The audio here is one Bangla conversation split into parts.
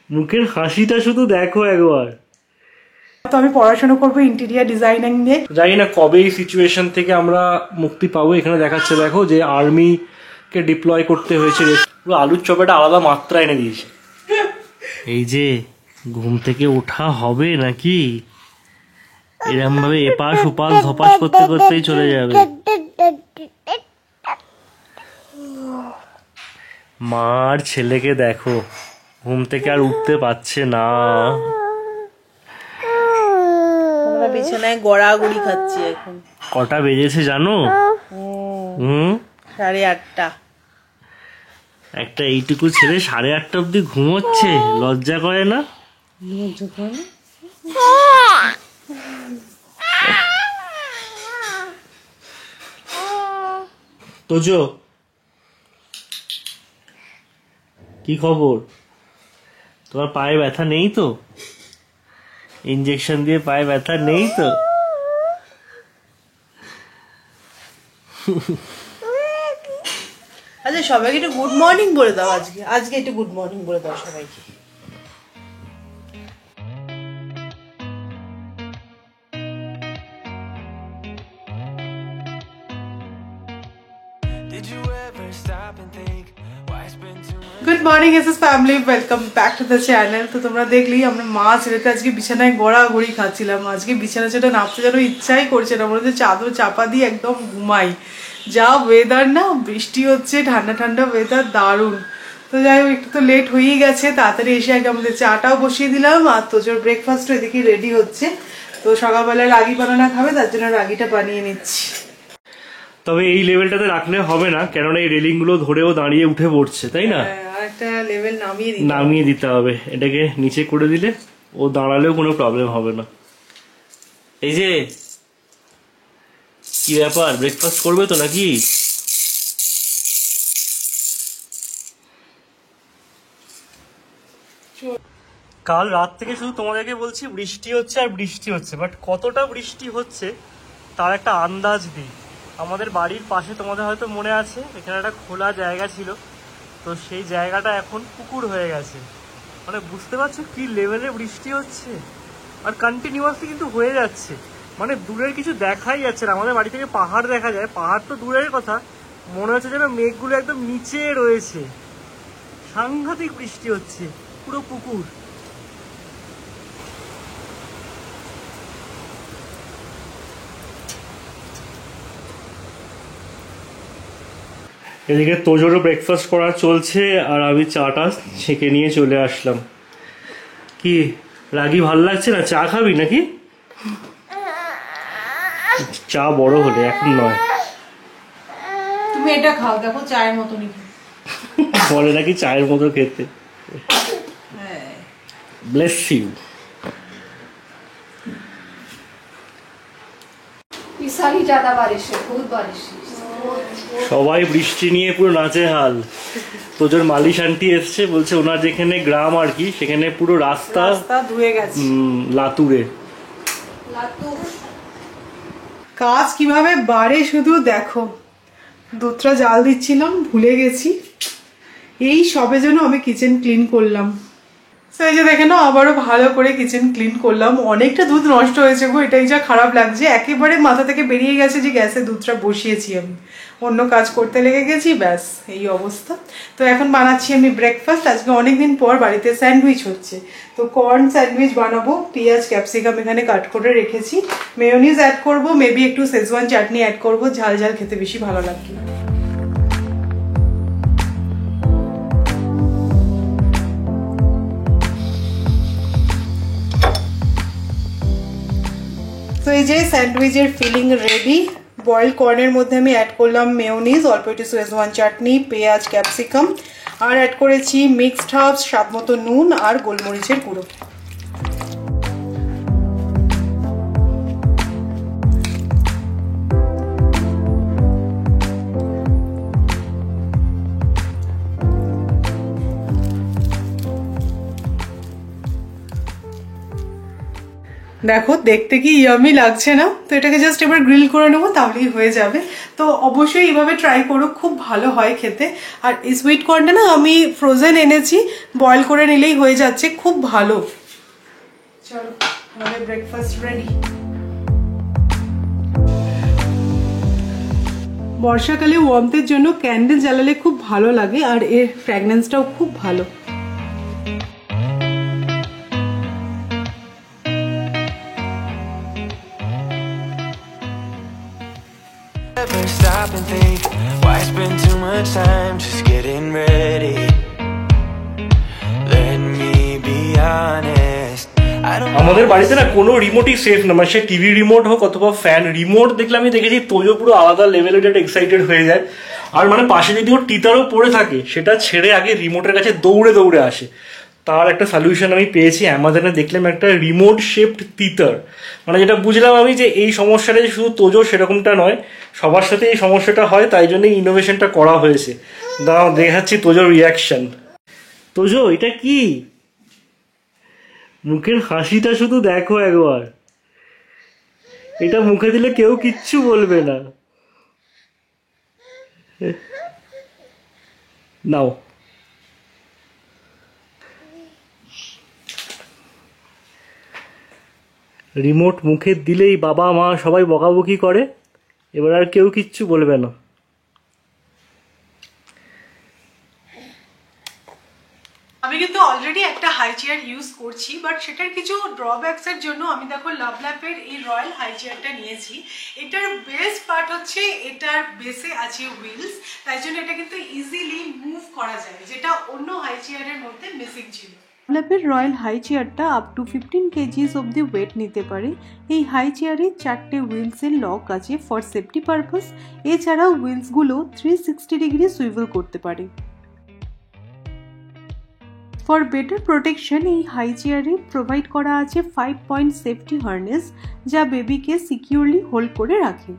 মুখের হাসিটা শুধু দেখো একবার। তো আমি পড়াশোনা করবো ইন্টেরিয়ার ডিজাইনিং নিয়ে। জানি না কবে এই সিচুয়েশন থেকে আমরা মুক্তি পাবো। এখানে দেখাচ্ছে দেখো যে আর্মি কে ডিপ্লয় করতে হয়েছে, পুরো আলুর চপেটা আলাদা মাত্রা এনে দিয়েছে। এই যে ঘুম থেকে ওঠা হবে নাকি, এরকম ভাবে এপাশ ওপাশ ধপাস করতে করতেই চলে যাবে। মার ছেলেকে দেখো ঘুম থেকে আর উঠতে পারছে না। আমরা বিছানায় গড়াগড়ি খাচ্ছি এখন। কটা বেজেছে জানো? 8:30। একটা এইটুকু ছেলে 8:30 অব্দি ঘুমোচ্ছে, লজ্জা করে না? তোজো কি খবর? তোমার পায়ে ব্যথা নেই তো? ইনজেকশন দিয়ে পায়ে ব্যথা নেই তো? আচ্ছা সবাইকে একটু গুড মর্নিং বলে দাও। আজকে একটু গুড মর্নিং বলে দাও সবাইকে। Good morning SS family, welcome back to the channel. তো তোমরা দেখলেই আমরা মা ছেলেতে আজকে বিছানায় গড়াগড়ি খাচ্ছিলাম। আজকে বিছানা ছেড়ে নামতে যেন ইচ্ছাই করছে না, মনে হচ্ছে চাদর চাপা দিয়ে একদম ঘুমাই। যা ওয়েদার না, বৃষ্টি হচ্ছে, ঠান্ডা ঠান্ডা ওয়েদার, দারুণ। তো যাই হোক, একটু তো লেট হয়েই গেছে, তাড়াতাড়ি এসে আগে আমাদের চাটাও বসিয়ে দিলাম। আর তোজোর ব্রেকফাস্টও এদিকে রেডি হচ্ছে। তো সকালবেলায় রাগি বানানা খাবে, তার জন্য রাগিটা বানিয়ে নিচ্ছি। তবে এই লেভেলটাতে রাখলে হবে না, কেননা এই রেলিং গুলো ধরেও দাঁড়িয়ে উঠে পড়ছে, তাই না? একটা লেভেল নামিয়ে দিতে হবে। এটাকে নিচে করে দিলে ও দাঁড়ালেও কোনো প্রবলেম হবে না। এই যে কি ব্যাপার, ব্রেকফাস্ট করবে তো নাকি? কাল রাত থেকে শুধু তোমাদেরকে বলছি বৃষ্টি হচ্ছে আর বৃষ্টি হচ্ছে, বাট কতটা বৃষ্টি হচ্ছে তার একটা আন্দাজ দিই। আমাদের বাড়ির পাশে তোমাদের হয়তো মনে আছে, এখানে একটা খোলা জায়গা ছিল, তো সেই জায়গাটা এখন পুকুর হয়ে গেছে। মানে বুঝতে পারছো কি লেভেলে বৃষ্টি হচ্ছে, আর কন্টিনিউয়াসলি কিন্তু হয়ে যাচ্ছে। মানে দূরের কিছু দেখাই যাচ্ছে না। আমাদের বাড়ি থেকে পাহাড় দেখা যায়, পাহাড় তো দূরের কথা, মনে হচ্ছে যেন মেঘগুলো একদম নিচে রয়েছে। সাংঘাতিক বৃষ্টি হচ্ছে, পুরো পুকুর। এদিকে তোজোরও ব্রেকফাস্ট করা চলছে, আর আমি চাটা ছেঁকে নিয়ে চলে আসলাম। কি রাগি, ভাল লাগছে না? চা খাবি নাকি? চা বড় হলে, এখন নয়। তুমি এটা খাও, দেখো চায়ের মতনই বলে নাকি চায়ের মতো খেতে। Bless you. সবাই বৃষ্টি নিয়ে পুরো নাচে হাল। তোজোর মালিশ আন্টি এসছে, বলছে ওনার যেখানে গ্রাম আর কি, সেখানে পুরো রাস্তা ধুয়ে গেছে লাতুরে। কাজ কিভাবে বাড়ে শুধু দেখো। দুধটা জাল দিচ্ছিলাম, ভুলে গেছি। এই সবে যেন আমি কিচেন ক্লিন করলাম। সেই যে দেখে না, আবারও ভালো করে কিচেন ক্লিন করলাম। অনেকটা দুধ নষ্ট হয়েছে গো, এটাই যা খারাপ লাগছে। একেবারে মাথা থেকে বেরিয়ে গেছে যে গ্যাসে দুধটা বসিয়েছি আমি, অন্য কাজ করতে লেগে গেছি, ব্যাস এই অবস্থা। তো এখন বানাচ্ছি আমি ব্রেকফাস্ট। আজকে অনেকদিন পর বাড়িতে স্যান্ডউইচ হচ্ছে, তো কর্ন স্যান্ডউইচ বানাবো। পেঁয়াজ ক্যাপসিকাম এখানে কাট করে রেখেছি, মেয়োনিজ অ্যাড করবো, মেবি একটু শেজওয়ান চাটনি অ্যাড করবো, ঝাল ঝাল খেতে বেশি ভালো লাগে। তো এই যে স্যান্ডউইচের ফিলিং রেডি। বয়েল কর্নের মধ্যে আমি অ্যাড করলাম মেয়োনিজ, অল্প একটু শেজওয়ান চাটনি, পেঁয়াজ ক্যাপসিকাম, আর অ্যাড করেছি মিক্সড হার্বস, স্বাদ মতো নুন আর গোলমরিচের গুঁড়ো। দেখো দেখতে কি ইয়ামি লাগছে না? তো এটাকে জাস্ট এবার গ্রিল করে নেবো, তাহলেই হয়ে যাবে। তো অবশ্যই এইভাবে ট্রাই করো, খুব ভালো হয় খেতে। আর এই সুইট কর্নটা না আমি ফ্রোজেন এনেছি, বয়েল করে নিলেই হয়ে যাচ্ছে, খুব ভালো। চলো আমাদের ব্রেকফাস্ট রেডি। বর্ষাকালে ওয়ার্মথের জন্য ক্যান্ডেল জ্বালালে খুব ভালো লাগে, আর এর ফ্র্যাগনেন্সটাও খুব ভালো। Never stop and think, why spend too much time just getting ready? Let me be honest, I don't আমাদের বাড়িতে না কোনো রিমোটই সেফ না, মানে সে টিভি রিমোট হোক অথবা ফ্যান রিমোট দেখলে আমি দেখেছি তোজো পুরো আলাদা লেভেলের একটা এক্সাইটেড হয়ে যায়। আর মানে পাশে যদি ওর টিতারও পড়ে থাকে সেটা ছেড়ে আগে রিমোটের কাছে দৌড়ে দৌড়ে আসে। তার একটা সলিউশন আমি পেয়েছি অ্যামাজনে, দেখলাম একটা রিমোট শেপড তিতার। মানে যেটা বুঝলাম আমি যে এই সমস্যাটা যে শুধু তোজো সেরকমটা নয়, সবার সাথে এই সমস্যাটা হয়, তাই জন্য ইনোভেশনটা করা হয়েছে। দাঁড়াও দেখাচ্ছি তোজোর রিয়াকশন। তোজো এটা কি? মুখের হাসিটা শুধু দেখো একবার, এটা মুখে দিলে কেউ কিচ্ছু বলবে না। নাও রিমোট মুখে দিলেই বাবা মা সবাই বকাবকি করে, এবার আর কেউ কিচ্ছু বলবে না। আমি কিন্তু অলরেডি একটা হাই চেয়ার ইউজ করছি, বাট সেটার কিছু ড্রব্যাকসের জন্য আমি দেখো লাভল্যাপের এই রয়্যাল হাই চেয়ারটা নিয়েছি। এটার বেস্ট পার্ট হচ্ছে এটার বেসে আছে হুইলস, তাই জন্য এটা কিন্তু ইজিলি মুভ করা যায়, যেটা অন্য হাই চেয়ারের মধ্যে মিসিং ছিল। লাভল্যাপের রয়্যাল হাই চেয়ারটা আপ টু 15 কেজিস অব্দি ওয়েট নিতে পারে। এই হাই চেয়ারে 4টে হুইলসের লক আছে ফর সেফটি পারপাস। এছাড়াও হুইলসগুলো 360 ডিগ্রি সুইভেল করতে পারে। ফর বেটার প্রোটেকশন এই হাই চেয়ারে প্রোভাইড করা আছে 5 পয়েন্ট সেফটি হার্নেস, যা বেবিকে সিকিউরলি হোল্ড করে রাখে।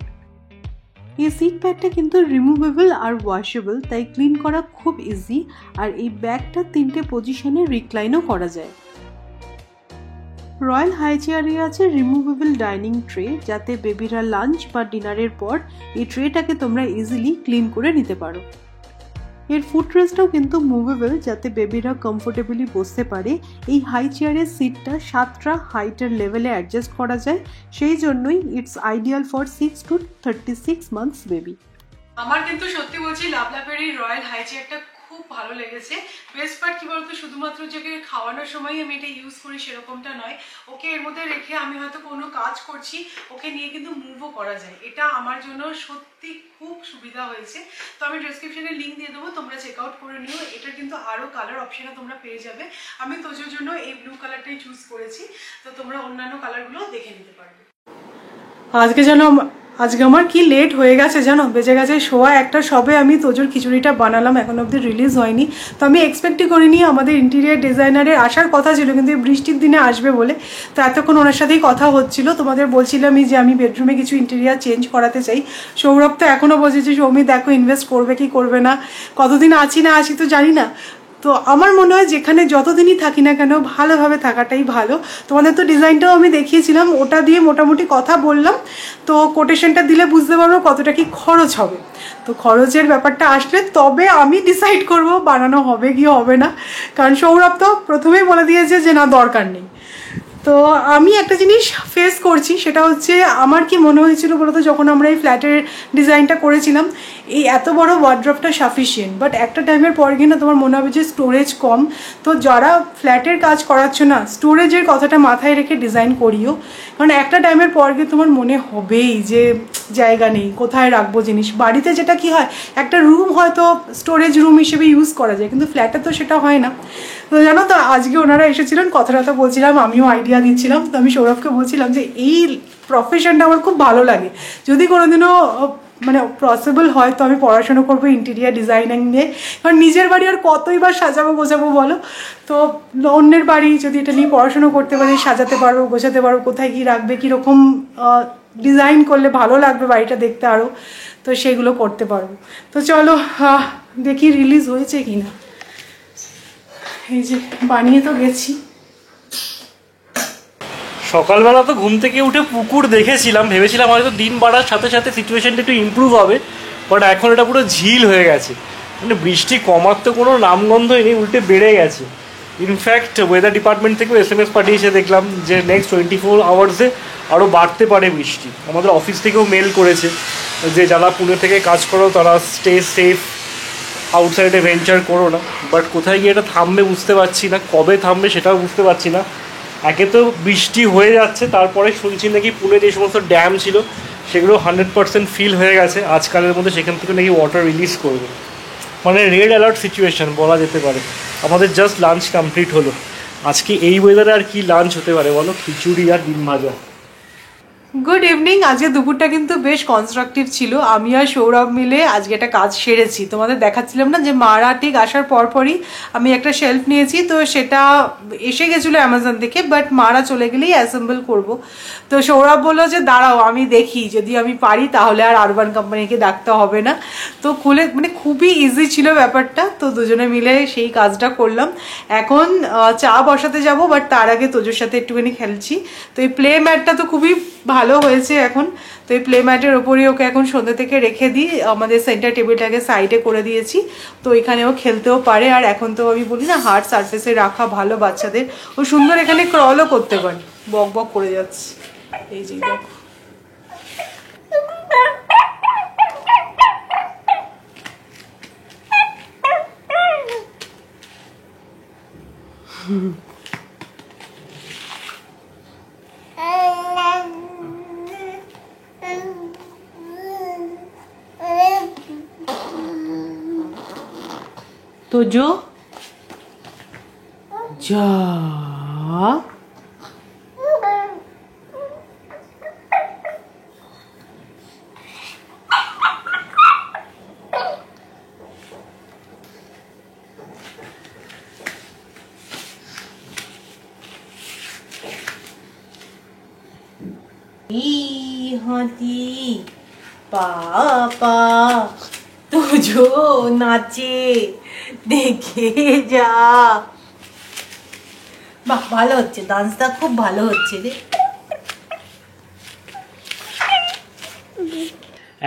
এই সিট প্যাডটা কিন্তু রিমুভেবল আর ওয়াশেবল, তাই ক্লিন করা খুব ইজি। আর এই ব্যাগটা 3টে পজিশনে রিক্লাইনও করা যায়। রয়্যাল হাই চেয়ারে আছে রিমুভেবল ডাইনিং ট্রে, যাতে বেবিরা লাঞ্চ বা ডিনারের পর এই ট্রেটাকে তোমরা ইজিলি ক্লিন করে নিতে পারো। এর ফুটরেস্টটাও কিন্তু মুভেবল, যাতে বেবিরা কমফোর্টেবলি বসতে পারে। এই হাই চেয়ারের সিটটা 7টা হাইটের লেভেলে অ্যাডজাস্ট করা যায়, সেই জন্যই it's ideal for 6 to 36 months baby. আমার কিন্তু সত্যি বলছি লাভল্যাপের এই রয়্যাল হাই চেয়ারটা খুব ভালো লেগেছে। বেস্ট পার্ট কি বলতো, শুধুমাত্র যে খাওয়ানোর সময় আমি এটা ইউজ করি সেরকমটা নয়, ওকে এর মধ্যে রেখে আমি হয়তো কোনো কাজ করছি, ওকে নিয়ে কিন্তু মুভও করা যায়। এটা আমার জন্য সত্যি খুব সুবিধা হয়েছে। তো আমি ডেসক্রিপশনে লিঙ্ক দিয়ে দেবো, তোমরা চেক আউট করে নিও। এটা কিন্তু আরও কালার অপশানে তোমরা পেয়ে যাবে। আমি তোজোর জন্য এই ব্লু কালারটাই চুজ করেছি, তো তোমরা অন্যান্য কালারগুলো দেখে নিতে পারবে। আজকে আমার কি লেট হয়ে গেছে জানো, বেজে গেছে 1:15 সবে আমি তোজোর খিচুড়িটা বানালাম, এখন অবধি রিলিজ হয়নি। তো আমি এক্সপেক্টই করিনি, আমাদের ইন্টেরিয়ার ডিজাইনারের আসার কথা ছিল কিন্তু এই বৃষ্টির দিনে আসবে বলে। তো এতক্ষণ ওনার সাথেই কথা হচ্ছিল, তোমাদের বলছিলামই যে আমি বেডরুমে কিছু ইন্টেরিয়ার চেঞ্জ করাতে চাই। সৌরভ তো এখনও বলছে সৌমি দেখো ইনভেস্ট করবে কি করবে না, কতদিন আছি না আছি তো জানি না। তো আমার মনে হয় যেখানে যতদিনই থাকি না কেন ভালোভাবে থাকাটাই ভালো। তোমাদের তো ডিজাইনটাও আমি দেখিয়েছিলাম, ওটা দিয়ে মোটামুটি কথা বললাম। তো কোটেশনটা দিলে বুঝতে পারবো কতটা কি খরচ হবে। তো খরচের ব্যাপারটা আসলে তবে আমি ডিসাইড করব বানানো হবে কি হবে না, কারণ সৌরভ তো প্রথমেই বলে দিয়েছে যে না দরকার নেই। তো আমি একটা জিনিস ফেস করছি, সেটা হচ্ছে আমার কি মনে হয়েছিল বলতো, যখন আমরা এই ফ্ল্যাটের ডিজাইনটা করেছিলাম এই এত বড় ওয়ার্ড্রপটা সাফিসিয়েন্ট, বাট একটা টাইমের পর গিয়ে না তোমার মনে হবে যে স্টোরেজ কম। তো যারা ফ্ল্যাটের কাজ করাচ্ছ না, স্টোরেজের কথাটা মাথায় রেখে ডিজাইন করিও, কারণ একটা টাইমের পর গিয়ে তোমার মনে হবেই যে জায়গা নেই, কোথায় রাখবো জিনিস। বাড়িতে যেটা কি হয়, একটা রুম হয়তো স্টোরেজ রুম হিসেবে ইউজ করা যায়, কিন্তু ফ্ল্যাটে তো সেটা হয় না। তো জানো তো আজকে ওনারা এসেছিলেন, কথাটা বলছিলাম, আমিও আইডিয়া দিচ্ছিলাম। তো আমি সৌরভকে বলছিলাম যে এই প্রফেশনটা আমার খুব ভালো লাগে, যদি কোনোদিনও মানে পসিবল হয় তো আমি পড়াশোনা করবো ইন্টেরিয়ার ডিজাইনিং নিয়ে। কারণ নিজের বাড়ি আর কতই বা সাজাবো গোছাবো বলো, তো অন্যের বাড়ি যদি এটা নিয়ে পড়াশোনা করতে পারি, সাজাতে পারবো, গোছাতে পারবো, কোথায় কী রাখবে, কীরকম ডিজাইন করলে ভালো লাগবে বাড়িটা দেখতে আরও, তো সেগুলো করতে পারবো। তো চলো দেখি রিলিজ হয়েছে কি না। এই যে বানিয়ে তো গেছি। সকালবেলা তো ঘুম থেকে উঠে পুকুর দেখেছিলাম, ভেবেছিলাম হয়তো দিন বাড়ার সাথে সাথে সিচুয়েশনটা একটু ইমপ্রুভ হবে, বাট এখন এটা পুরো ঝিল হয়ে গেছে। মানে বৃষ্টি কমার তো কোনো নামগন্ধই নেই, উল্টে বেড়ে গেছে। ইনফ্যাক্ট ওয়েদার ডিপার্টমেন্ট থেকেও SMS পাঠিয়েছে দেখলাম যে নেক্সট 24 আওয়ার্সে আরও বাড়তে পারে বৃষ্টি। আমাদের অফিস থেকেও মেল করেছে যে যারা পুনে থেকে কাজ করো তারা স্টে সেফ, আউটসাইডে ভেঞ্চার করো না। বাট কোথায় গিয়ে এটা থামবে বুঝতে পারছি না, কবে থামবে সেটাও বুঝতে পারছি না। একে তো বৃষ্টি হয়ে যাচ্ছে, তারপরে শুনছি নাকি পুনে যে সমস্ত ড্যাম ছিল সেগুলো 100% ফিল হয়ে গেছে, আজকালের মধ্যে সেখান থেকে নাকি ওয়াটার রিলিজ করবে। মানে রেড অ্যালার্ট সিচুয়েশন বলা যেতে পারে। আমাদের জাস্ট লাঞ্চ কমপ্লিট হলো। আজকে এই ওয়েদারে আর কি লাঞ্চ হতে পারে বলো, খিচুড়ি আর ডিম ভাজা। Good evening. আজকে দুপুরটা কিন্তু বেশ কনস্ট্রাকটিভ ছিল। আমি আর সৌরভ মিলে আজকে একটা কাজ সেরেছি, তোমাদের দেখাচ্ছিলাম না যে মারা ঠিক আসার পরপরই আমি একটা শেলফ নিয়েছি, তো সেটা এসে গেছিলো অ্যামাজন থেকে, বাট মারা চলে গেলেই অ্যাসেম্বল করব। তো সৌরভ বললো যে দাঁড়াও আমি দেখি, যদি আমি পারি তাহলে আর আরবান কোম্পানিকে ডাকতে হবে না। তো খুলে মানে খুবই ইজি ছিল ব্যাপারটা, তো দুজনে মিলে সেই কাজটা করলাম। এখন চা বসাতে যাব, বাট তার আগে তোজোর সাথে একটুখানি খেলছি। তো এই প্লে ম্যাটটা তো খুবই ভালো হয়েছে এখন, তো এই প্লে ম্যাটের ওপরই ওকে এখন সন্ধ্যে থেকে রেখে দিই। আমাদের সেন্টার টেবিলটাকে সাইডে করে দিয়েছি, তো এখানেও খেলতেও পারে। আর এখন তো আমি বলি না হার্ড সারফেসে রাখা ভালো বাচ্চাদের, ও সুন্দর এখানে ক্রলও করতে পারে। বক বক করে যাচ্ছে, এই যে দেখো। তো যা হাতি পাপা তুজো নাচে দেখে যা। বাহ, ভালো হচ্ছে ডান্সটা, খুব ভালো হচ্ছে রে।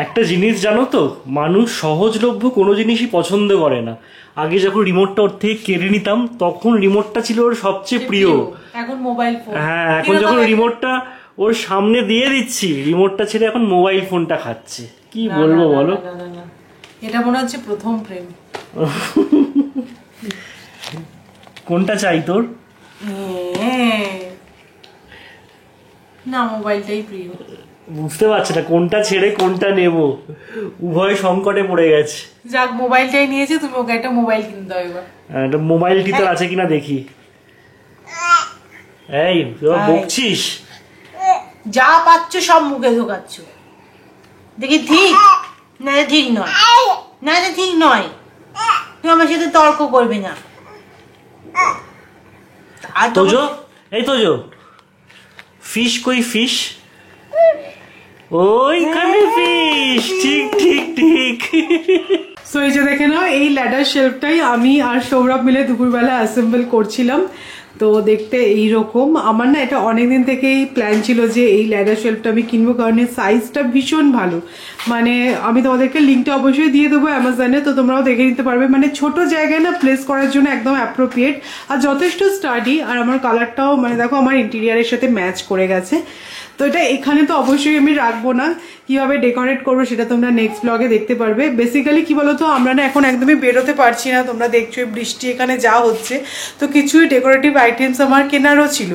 একটা জিনিস জানো তো, মানুষ সহজলভ্য কোনো জিনিসই পছন্দ করে না। আগে যখন রিমোটটা ওর থেকে কেড়ে নিতাম তখন রিমোটটা ছিল ওর সবচেয়ে প্রিয়। এখন মোবাইল ফোন। হ্যাঁ, এখন যখন রিমোটটা ওর সামনে দিয়ে দিচ্ছি, রিমোটটা ছেড়ে এখন মোবাইল ফোনটা খাচ্ছে। কি বলবো বলো, এটা মনে হচ্ছে প্রথম প্রেম। কোনটা চাই তোর? না, মোবাইলটাই প্রিয়। বুঝতে পারছি না কোনটা ছেড়ে কোনটা নেব, উভয় সংকটে পড়ে গেছে। যাক, মোবাইলটাই নিয়েছে, তুমি ওকে একটা মোবাইল কিনতে হবে এবার। একটা মোবাইল টিচার আছে কিনা দেখি। এই বকছিস? যা পাচ্ছ সব মুখে ঢোকাচ্ছ, দেখি ঠিক না? ঠিক নয়, না এটা ঠিক নয়। তুই আমার সাথে তর্ক করবি না। তোজো, এই তোজো, ফিশ কই ফিশ? ওইখানে ফিশ, ঠিক ঠিক ঠিক। সো এই যে দেখে নাও, এই ল্যাডার শেলফটাই আমি আর সৌরভ মিলে দুপুরবেলা অ্যাসেম্বল করছিলাম। তো দেখতে এইরকম। আমার না এটা অনেকদিন থেকেই প্ল্যান ছিল যে এই ল্যাডার শেলফটা আমি কিনবো, কারণ এর সাইজটা ভীষণ ভালো। মানে আমি তোমাদেরকে লিঙ্কটা অবশ্যই দিয়ে দেবো অ্যামাজনে, তো তোমরাও দেখে নিতে পারবে। মানে ছোট জায়গায় না প্লেস করার জন্য একদম অ্যাপ্রোপ্রিয়েট, আর যথেষ্ট স্টাডি। আর আমার কালারটাও মানে দেখো আমার ইন্টেরিয়ারের সাথে ম্যাচ করে গেছে। তো এটা এখানে তো অবশ্যই আমি রাখবো না, কিভাবে ডেকোরেট করবো সেটা তোমরা নেক্সট ব্লগে দেখতে পারবে। বেসিক্যালি কি বলতো, আমরা না এখন একদমই বেরোতে পারছি না, তোমরা দেখছো বৃষ্টি এখানে যা হচ্ছে। তো কিছুই ডেকোরেটিভ আইটেমস আমার কেনারও ছিল,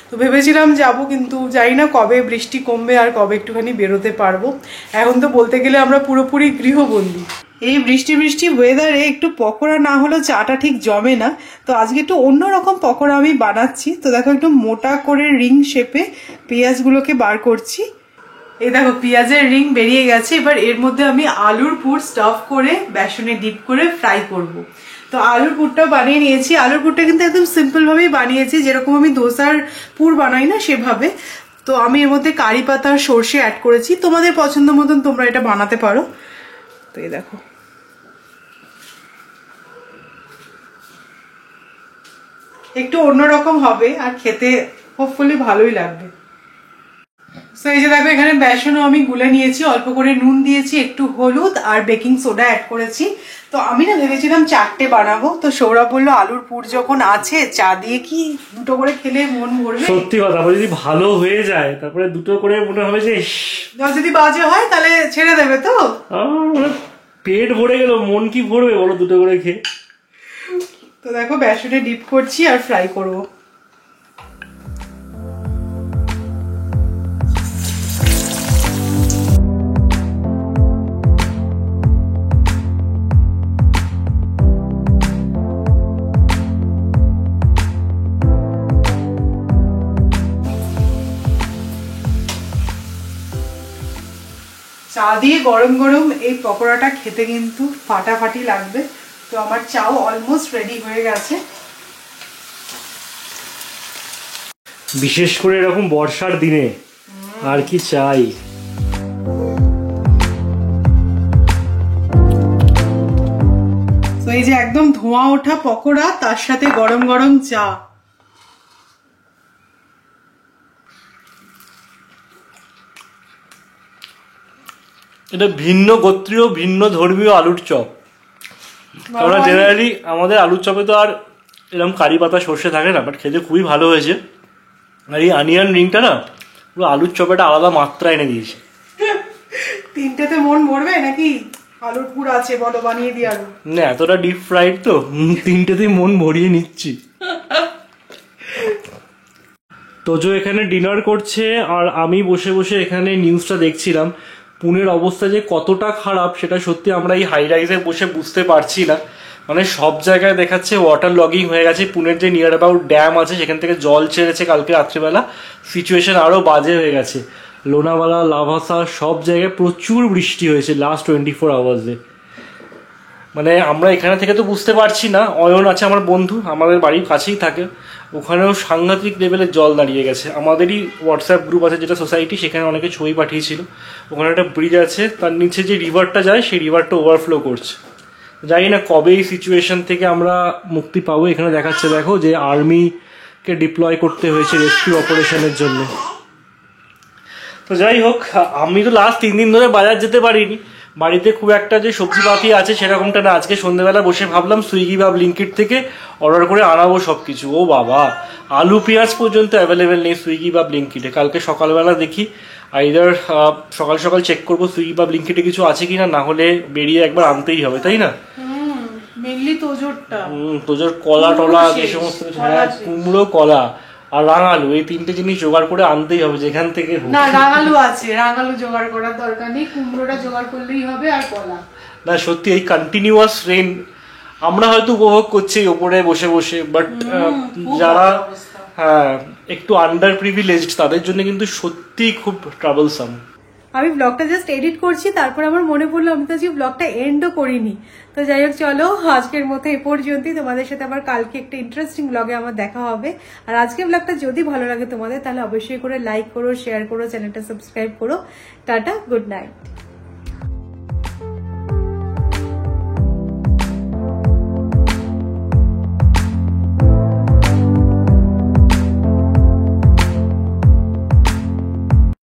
তো ভেবেছিলাম যাবো, কিন্তু জানি না কবে বৃষ্টি কমবে আর কবে একটুখানি বেরোতে পারবো। এখন তো বলতে গেলে আমরা পুরোপুরি গৃহবন্দী। এই বৃষ্টি বৃষ্টি ওয়েদারে একটু পকোড়া না হলেও চাটা ঠিক জমে না। তো আজকে একটু অন্যরকম পকোড়া আমি বানাচ্ছি। তো দেখো একটু মোটা করে রিং শেপে পেঁয়াজগুলোকে বার করছি। এই দেখো পেঁয়াজের রিং বেরিয়ে গেছে। এবার এর মধ্যে আমি আলুর পুর স্টাফ করে বেসনে ডিপ করে ফ্রাই করব। তো আলুর পুরটাও বানিয়ে নিয়েছি। আলুর পুরটা কিন্তু একদম সিম্পল ভাবেই বানিয়েছি, যেরকম আমি ধোসার পুর বানাই না সেভাবে। তো আমি এর মধ্যে কারি পাতা আর সর্ষে অ্যাড করেছি, তোমাদের পছন্দ মতন তোমরা এটা বানাতে পারো। তো এই দেখো, একটু অন্যরকম হবে আর খেতে হোপফুলি ভালোই লাগবে। তো এই যে দেখো এখানে বেসনও আমি গুলে নিয়েছি, অল্প করে নুন দিয়েছি, একটু হলুদ আর বেকিং সোডা অ্যাড করেছি। তো আমি না ভেবেছিলাম 4টে বানাবো, তো সৌরভ বললো আলুর পুর যখন আছে চা দিয়ে কি 2টো করে খেলে মন ভরবে। সত্যি কথা, যদি ভালো হয়ে যায় তারপরে 2টো করে মনে হবে যে যদি বাজে হয় তাহলে ছেড়ে দেবে তো। মানে পেট ভরে গেল, মন কি ভরবে বলো 2টো করে খেয়ে। তো দেখো বেসনে ডিপ করছি আর ফ্রাই করবো। চা দিয়ে গরম গরম এই পকোড়াটা খেতে কিন্তু ফাটাফাটি লাগবে। তো আমার চাও অলমোস্ট রেডি হয়ে গেছে। বিশেষ করে এরকম বর্ষার দিনে আর কি চাই। তো এই যে একদম ধোঁয়া ওঠা পকোড়া, তার সাথে গরম গরম চা। এটা ভিন্ন গোত্রীয় ভিন্ন ধর্মীয় আলুর চপ। আমরা জেনারেলি আমাদের আলুর চপে তো আর এরকম কারি পাতা সর্ষে থাকে না, বাট খেতে খুবই ভালো হয়েছে। আর এই অনিয়ন রিংটা না পুরো আলুর চপে একটা আলাদা মাত্রা এনে দিয়েছে। 3টেতে মন ভরবে নাকি? আলুর পুর আছে, বলো বানিয়ে দিই আলু। না এতটা ডিপ ফ্রাইড তো 3টেতেই মন ভরিয়ে নিচ্ছি। তোজো এখানে ডিনার করছে আর আমি বসে বসে এখানে নিউজটা দেখছিলাম। পুনের অবস্থা যে কতটা খারাপ সেটা সত্যি আমরা এই হাই রাইজে বসে বুঝতে পারছি না। মানে সব জায়গায় দেখাচ্ছে ওয়াটার লগিং হয়ে গেছে। পুনের যে নিয়ার অ্যাবাউট ড্যাম আছে সেখান থেকে জল ছেড়েছে কালকে রাত্রিবেলা। সিচুয়েশন আরও বাজে হয়ে গেছে। লোনাওয়ালা, লাভাসা সব জায়গায় প্রচুর বৃষ্টি হয়েছে লাস্ট 24 আওয়ার্সে। মানে আমরা এখানে থেকে তো বুঝতে পারছি না। অয়ন আছে আমার বন্ধু, আমাদের বাড়ির কাছেই থাকে, ওখানেও সাংঘাতিক লেভেলের জল দাঁড়িয়ে গেছে। আমাদেরই হোয়াটসঅ্যাপ গ্রুপ আছে যেটা সোসাইটি, সেখানে অনেকে ছবি পাঠিয়েছিল। ওখানে একটা ব্রিজ আছে, তার নিচে যে রিভারটা যায় সেই রিভারটা ওভারফ্লো করছে। জানি না কবে এই সিচুয়েশন থেকে আমরা মুক্তি পাবো। এখানে দেখাচ্ছে দেখো যে আর্মিকে ডিপ্লয় করতে হয়েছে রেস্কিউ অপারেশনের জন্য। তো যাই হোক, আমি তো লাস্ট 3 দিন ধরে বাজার যেতে পারিনি। বাড়িতে খুব একটা যে সবজিপাতি আছে সেরকমটা না। আজকে সন্ধ্যেবেলা বসে ভাবলাম সুইগি বা ব্লিঙ্কিট থেকে অর্ডার করে আনাবো সব কিছু। ও বাবা, আলু পেঁয়াজ পর্যন্ত অ্যাভেলেবেল নেই সুইগি বা ব্লিঙ্কিটে। কালকে সকালবেলা দেখি আইদার সকাল সকাল চেক করবো সুইগি বা ব্লিঙ্কিটে কিছু আছে কিনা, না হলে বেরিয়ে একবার আনতেই হবে, তাই না? মেনলি তোজোরটা, তোজোর কলা টলা এই সমস্ত কিছু, হ্যাঁ কুমড়ো, কলা আর রাঙালু, এই 3টে জিনিস জোগাড় করে আনতেই হবে যেখান থেকে হোক। না রাঙালু আছে, রাঙালু জোগাড় করার দরকার নেই, কুমড়োটা জোগাড় করলেই হবে আর কলা। না সত্যি এই কন্টিনিউয়াস রেন আমরা হয়তো উপভোগ করছি ওপরে বসে বসে, বাট যারা হ্যাঁ একটু আন্ডার প্রিভিলেজড তাদের জন্য কিন্তু সত্যি খুব ট্রাবলসাম। আমি ব্লগটা জাস্ট এডিট করছি, তারপর আমার মনে পড়লো আমি তো আজকে ব্লগটা এন্ডও করিনি। তো যাই হোক চলো আজকের মতো এ পর্যন্তই। তোমাদের সাথে আবার কালকে একটা ইন্টারেস্টিং ব্লগে আমার দেখা হবে। আর আজকের ব্লগটা যদি ভালো লাগে তোমাদের তাহলে অবশ্যই করে লাইক করো, শেয়ার করো, চ্যানেলটা সাবস্ক্রাইব করো। Tata, good night.